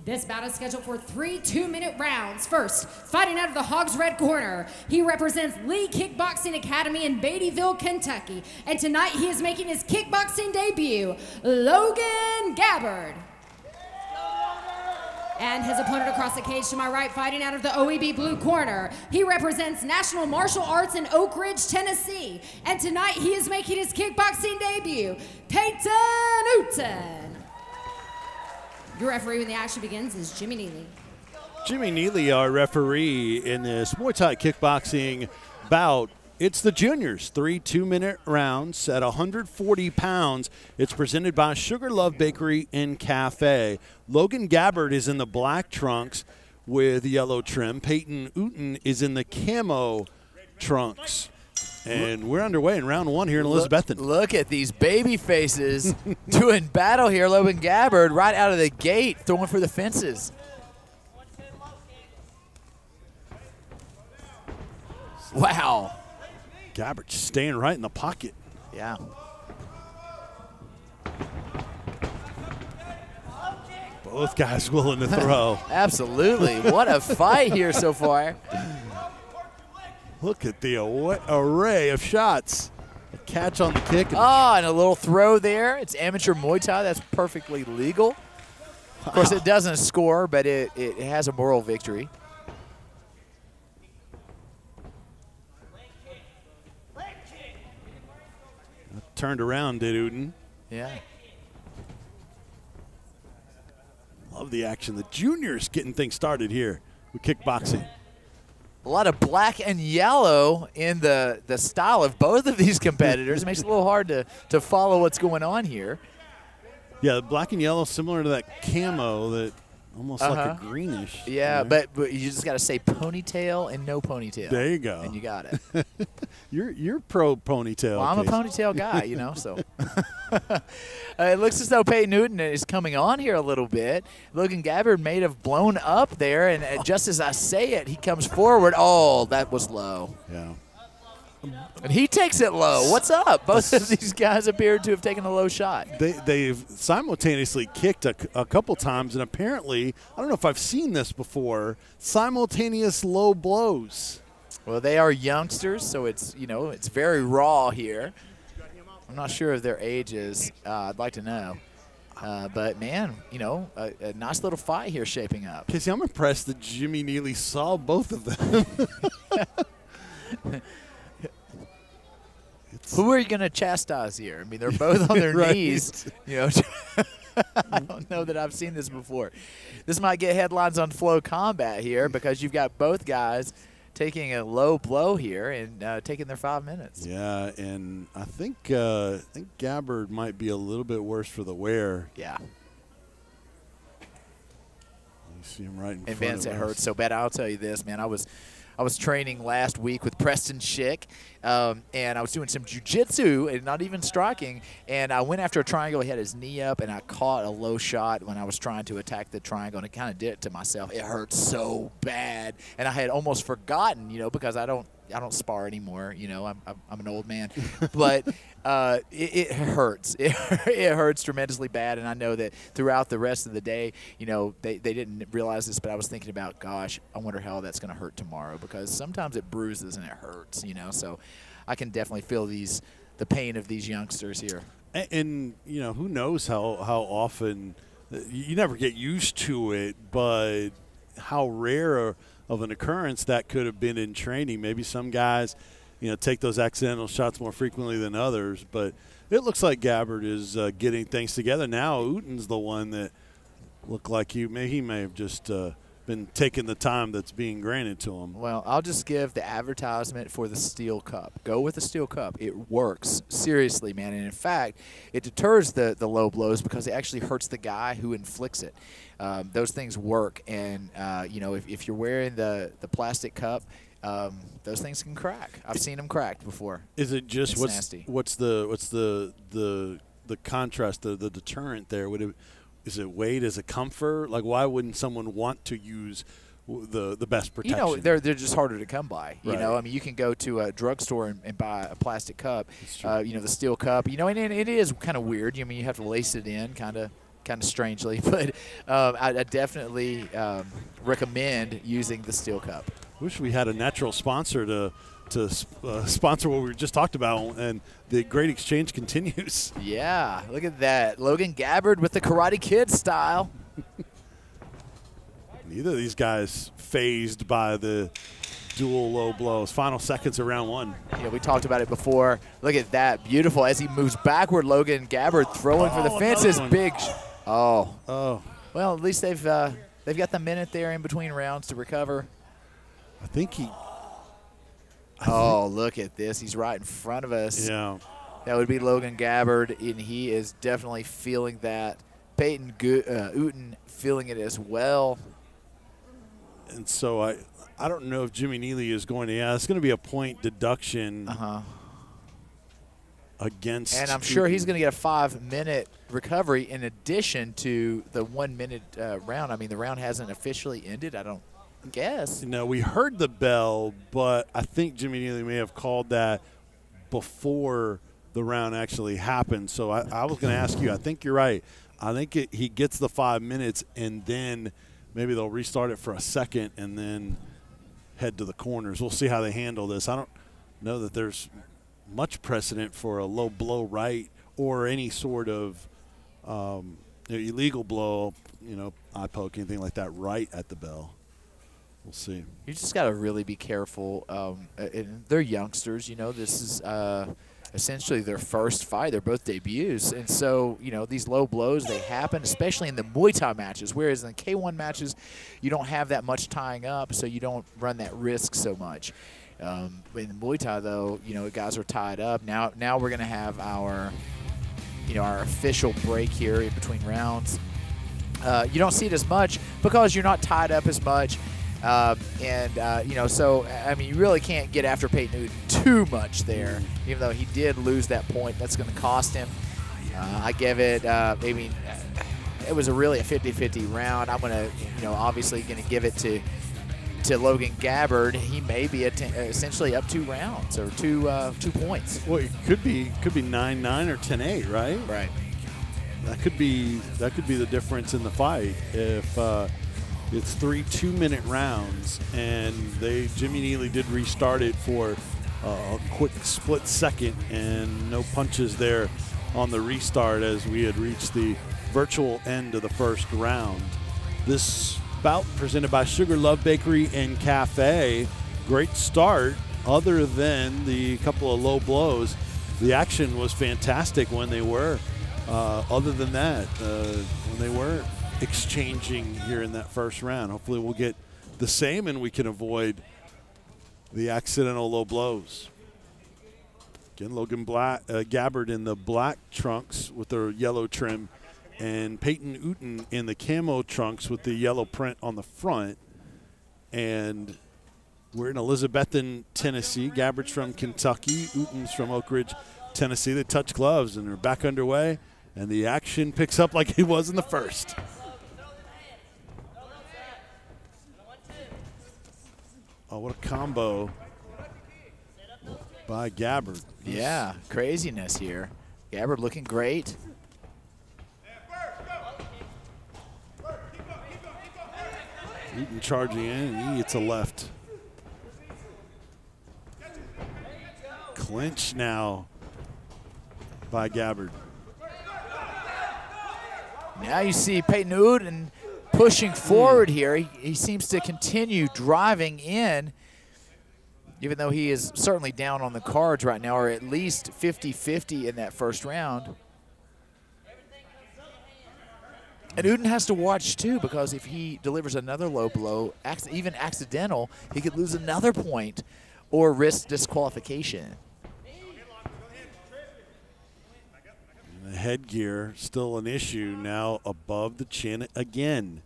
This bout is scheduled for 3 2-minute rounds. First, fighting out of the Hog's Red Corner, he represents Lee Kickboxing Academy in Beattyville, Kentucky. And tonight he is making his kickboxing debut, Logan Gabbard. And his opponent across the cage to my right, fighting out of the OEB Blue Corner, he represents National Martial Arts in Oak Ridge, Tennessee. And tonight he is making his kickboxing debut, Peyton Ooten. Your referee when the action begins is Jimmy Neely. Jimmy Neely, our referee in this Muay Thai kickboxing bout. It's the juniors, 3 2-minute rounds at 140 pounds. It's presented by Sugar Love Bakery and Cafe. Logan Gabbard is in the black trunks with yellow trim. Peyton Ooten is in the camo trunks. And we're underway in round 1 here in Elizabethton. Look at these baby faces doing battle here. Logan Gabbard right out of the gate throwing for the fences. Wow. Gabbard staying right in the pocket. Yeah. Both guys willing to throw. Absolutely. What a fight here so far. Look at the array of shots. A catch on the kick. And a little throw there. It's amateur Muay Thai. That's perfectly legal. Of course, it doesn't score, but it has a moral victory. Turned around, did Ooten. Yeah. Love the action. The juniors getting things started here with kickboxing. A lot of black and yellow in the style of both of these competitors. It makes it a little hard to follow what's going on here. Yeah, the black and yellow similar to that camo, that almost like a greenish. Yeah, but you just got to say ponytail and no ponytail. There you go. And you got it. You're pro ponytail. Well, I'm a ponytail guy, you know, so. It looks as though Peyton Ooten is coming on here a little bit. Logan Gabbard may have blown up there, and just as I say it, he comes forward. Oh, that was low. Yeah. And he takes it low. What's up? Both of these guys appear to have taken a low shot. They've simultaneously kicked a couple times, and apparently, I don't know if I've seen this before, simultaneous low blows. Well, they are youngsters, so it's, you know, it's very raw here. I'm not sure of their ages. I'd like to know. But, man, you know, a nice little fight here shaping up. Casey, I'm impressed that Jimmy Neely saw both of them. Who are you going to chastise here? I mean, they're both on their right. knees. You know, I don't know that I've seen this before. This might get headlines on Flow Combat here because you've got both guys taking a low blow here and taking their 5 minutes. Yeah, and I think Gabbard might be a little bit worse for the wear. Yeah. You see him right in front Vince, of it us. hurts so bad. I'll tell you this, man. I was training last week with Preston Schick, and I was doing some jiu-jitsu and not even striking, and I went after a triangle. He had his knee up, and I caught a low shot when I was trying to attack the triangle, and it kind of did it to myself. It hurt so bad, and I had almost forgotten, you know, because I don't spar anymore. You know, I'm an old man, but it hurts. It hurts tremendously bad, and I know that throughout the rest of the day, you know, they didn't realize this, but I was thinking about, gosh, I wonder how that's going to hurt tomorrow, because sometimes it bruises and it hurts, you know. So I can definitely feel the pain of these youngsters here. And you know, who knows how often you never get used to it, but how rare of an occurrence that could have been in training. Maybe some guys, you know, take those accidental shots more frequently than others, but it looks like Gabbard is getting things together now. Ooten's the one that looked like he may have just been taking the time that's being granted to him. Well, I'll just give the advertisement for the steel cup. Go with the steel cup. It works. Seriously, man. And in fact, it deters the low blows because it actually hurts the guy who inflicts it. Those things work. And, you know, if you're wearing the plastic cup, those things can crack. I've seen them cracked before. Is it just nasty. What's the contrast, the deterrent there? Is it weight? Is it comfort? Like, why wouldn't someone want to use the best protection? You know, they're just harder to come by. You Right. know, I mean, you can go to a drugstore and buy a plastic cup. You know, the steel cup. You know, and it is kind of weird. I mean, you have to lace it in, kind of kind of strangely, but I definitely recommend using the steel cup. Wish we had a natural sponsor to sponsor what we just talked about, and the great exchange continues. Yeah, look at that. Logan Gabbard with the Karate Kid style. Neither of these guys phased by the dual low blows. Final seconds of round one. Yeah, we talked about it before. Look at that. Beautiful. As he moves backward, Logan Gabbard throwing for the fences. Big. Oh. Well, at least they've got the minute there in between rounds to recover. I think he. Look at this. He's right in front of us. Yeah. That would be Logan Gabbard, and he is definitely feeling that. Peyton Ooten feeling it as well. And so I don't know if Jimmy Neely is going to. Yeah, it's going to be a point deduction against. And I'm sure he's going to get a 5-minute recovery in addition to the 1-minute round. I mean, the round hasn't officially ended, I don't guess. No, we heard the bell, but I think Jimmy Neely may have called that before the round actually happened. So I was going to ask you, I think you're right. I think he gets the 5 minutes, and then maybe they'll restart it for a second and then head to the corners. We'll see how they handle this. I don't know that there's much precedent for a low blow right or any sort of illegal blow, eye poke, anything like that right at the bell. We'll see. You just got to really be careful. And they're youngsters. This is essentially their first fight. They're both debuts. And so, these low blows, they happen, especially in the Muay Thai matches, whereas in the K1 matches, you don't have that much tying up, so you don't run that risk so much. In Muay Thai, though, guys are tied up. Now we're going to have our official break here in between rounds. You don't see it as much because you're not tied up as much. So, I mean, you really can't get after Peyton Ooten too much there, even though he did lose that point. That's going to cost him. I give it, it was really a 50-50 round. I'm going to, obviously going to give it to Logan Gabbard. He may be essentially up 2 rounds or 2 points. Well, it could be 9-9 or 10-8, right? Right. That could be the difference in the fight if it's 3 2-minute rounds, and Jimmy Neely did restart it for a quick split second, and no punches there on the restart as we had reached the virtual end of the first round. This bout presented by Sugar Love Bakery and Cafe. Great start. Other than the couple of low blows, the action was fantastic when they were. Other than that, when they were exchanging here in that first round. Hopefully we'll get the same and we can avoid the accidental low blows. Again, Logan Gabbard in the black trunks with the yellow trim, and Peyton Ooten in the camo trunks with the yellow print on the front. And we're in Elizabethton, Tennessee. Gabbard's from Kentucky. Ooten's from Oak Ridge, Tennessee. They touch gloves and they're back underway, and the action picks up like it was in the first. Oh, what a combo by Gabbard. Yeah, craziness here. Gabbard looking great. Ooten charging in, and he hits a left. Clinch now by Gabbard. Now you see Peyton Ooten pushing forward here. He seems to continue driving in, even though he is certainly down on the cards right now, or at least 50-50 in that first round. And Ooten has to watch, too, because if he delivers another low blow, even accidental, he could lose another point or risk disqualification. And the headgear still an issue now above the chin again.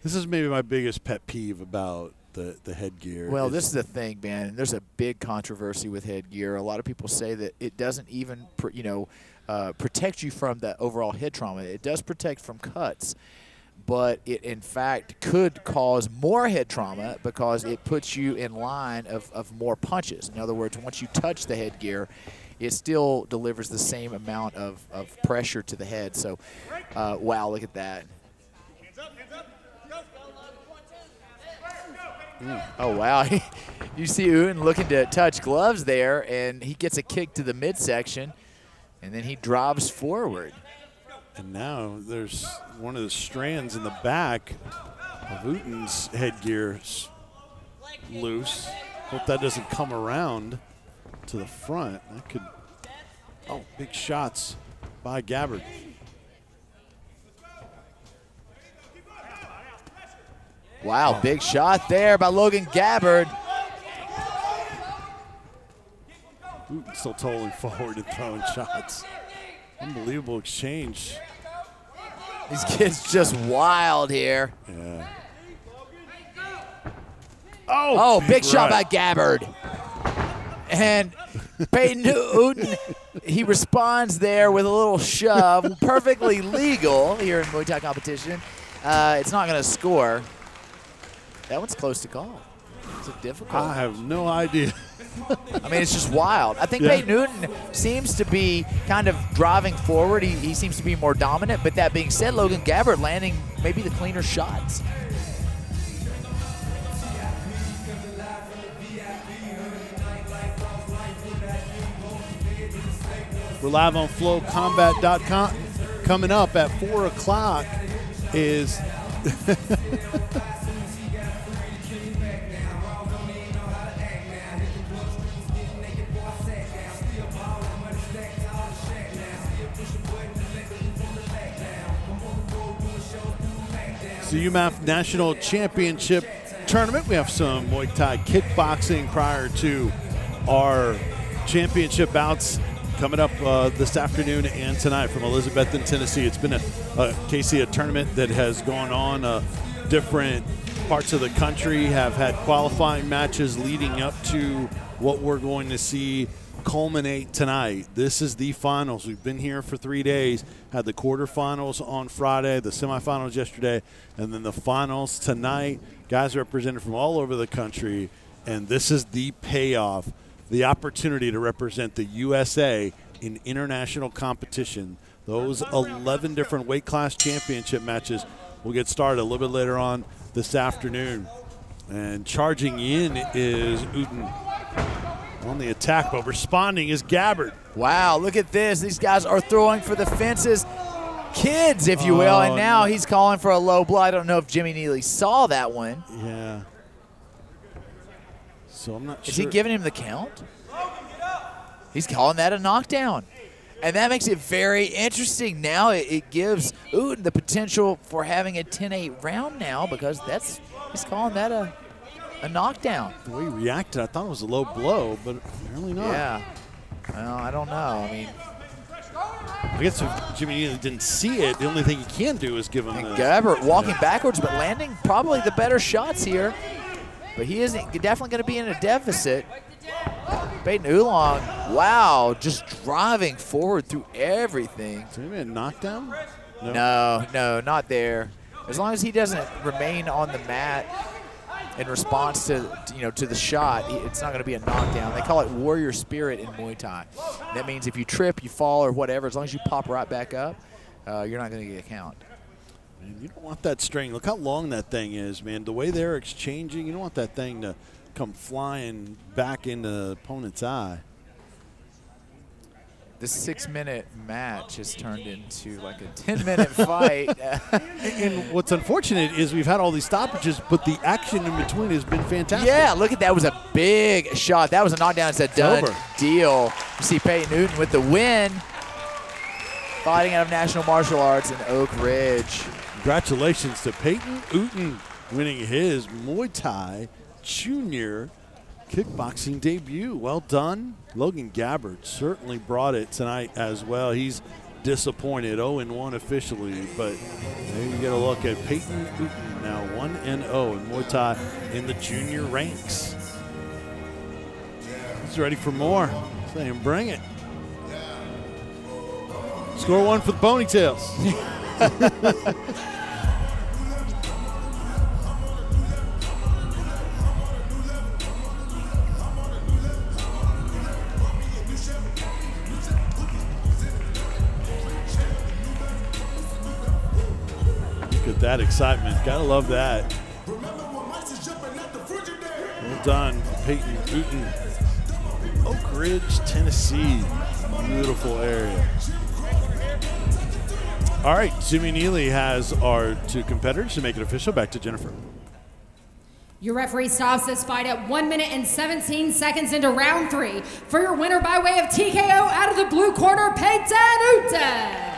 This is maybe my biggest pet peeve about the headgear. Well, this is the thing, man. And there's a big controversy with headgear. A lot of people say that it doesn't even, protect you from the overall head trauma. It does protect from cuts, but it, in fact, could cause more head trauma because it puts you in line of more punches. In other words, once you touch the headgear, it still delivers the same amount of pressure to the head. So, wow, look at that. Oh, wow. You see Ooten looking to touch gloves there, and he gets a kick to the midsection, and then he drives forward. And now there's one of the strands in the back of Ooten's headgear loose. Hope that doesn't come around to the front. That could, oh, big shots by Gabbard. Wow, big shot there by Logan Gabbard. Ooten still totaling forward and throwing shots. Unbelievable exchange. These kids just wild here. Yeah. Oh, big shot by Gabbard. And Peyton Ooten, he responds there with a little shove. Perfectly legal here in Muay Thai competition. It's not going to score. That one's close to call. It's a difficult. I have no idea. I mean, it's just wild. I think Peyton Ooten seems to be kind of driving forward. He seems to be more dominant. But that being said, Logan Gabbard landing maybe the cleaner shots. We're live on flowcombat.com. Coming up at 4 o'clock is the UMMAF National Championship Tournament. We have some Muay Thai kickboxing prior to our championship bouts coming up this afternoon and tonight from Elizabethton, Tennessee. It's been a tournament that has gone on. Different parts of the country have had qualifying matches leading up to what we're going to see culminate tonight. This is the finals. We've been here for 3 days, had the quarterfinals on Friday, the semifinals yesterday, and then the finals tonight. Guys represented from all over the country, and this is the payoff, the opportunity to represent the USA in international competition. Those 11 different weight class championship matches will get started a little bit later on this afternoon. And charging in is Ooten on the attack, but responding is Gabbard. Wow, look at this. These guys are throwing for the fences. Kids, if you will, and now he's calling for a low blow. I don't know if Jimmy Neely saw that one. Yeah. So I'm not sure. Is he giving him the count? He's calling that a knockdown. And that makes it very interesting. Now it gives Ooten the potential for having a 10-8 round now because he's calling that a knockdown. The way he reacted, I thought it was a low blow, but apparently not. Yeah. Well, I don't know. I mean, I guess if Jimmy Neely didn't see it, the only thing he can do is give him the... Gabbard walking backwards, but landing probably the better shots here. But he isn't definitely going to be in a deficit. Peyton Ooten, wow, just driving forward through everything. Is maybe a knockdown? No, not there. As long as he doesn't remain on the mat in response to the shot, it's not going to be a knockdown. They call it warrior spirit in Muay Thai. That means if you trip, you fall, or whatever, as long as you pop right back up, you're not going to get a count. Man, you don't want that string. Look how long that thing is, man. The way they're exchanging, you don't want that thing to come flying back into the opponent's eye. This 6-minute match has turned into like a 10-minute fight. And what's unfortunate is we've had all these stoppages, but the action in between has been fantastic. Yeah, look at that. It was a big shot. That was a knockdown. It's a done deal. You see Peyton Ooten with the win, fighting out of National Martial Arts in Oak Ridge. Congratulations to Peyton Ooten winning his Muay Thai Junior kickboxing debut. Well done. Logan Gabbard certainly brought it tonight as well. He's disappointed, 0-1 officially, but there you get a look at Peyton Ooten, now 1-0 in Muay Thai in the junior ranks. He's ready for more. Saying bring it. Score one for the ponytails. that excitement. Gotta love that. Well done, Peyton Ooten. Oak Ridge, Tennessee. Beautiful area. All right, Sumi Neely has our 2 competitors to make it official. Back to Jennifer. Your referee stops this fight at 1 minute and 17 seconds into round 3. For your winner by way of TKO out of the blue corner, Peyton Ooten.